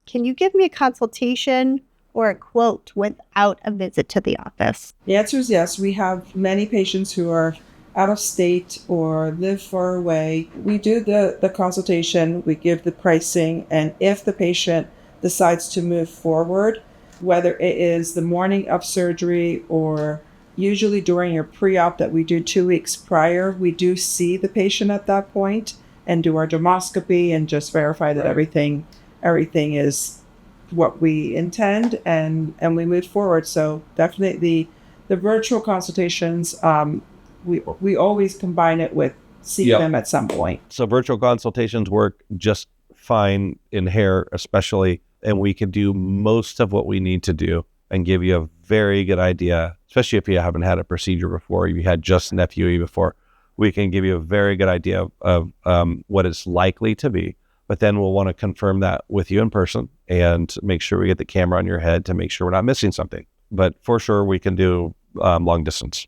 Can you give me a consultation or a quote without a visit to the office? The answer is yes. We have many patients who are out of state or live far away. We do the consultation, we give the pricing, and if the patient decides to move forward, whether it is the morning of surgery or usually during your pre-op that we do 2 weeks prior, we do see the patient at that point and do our dermoscopy and just verify that everything is what we intend, and we move forward. So definitely the virtual consultations, we always combine it with seeing them at some point. So virtual consultations work just fine in hair, especially, and we can do most of what we need to do and give you a very good idea, especially if you haven't had a procedure before, you had just an FUE before. We can give you a very good idea of what it's likely to be, but then we'll want to confirm that with you in person and make sure we get the camera on your head to make sure we're not missing something. But for sure, we can do long distance.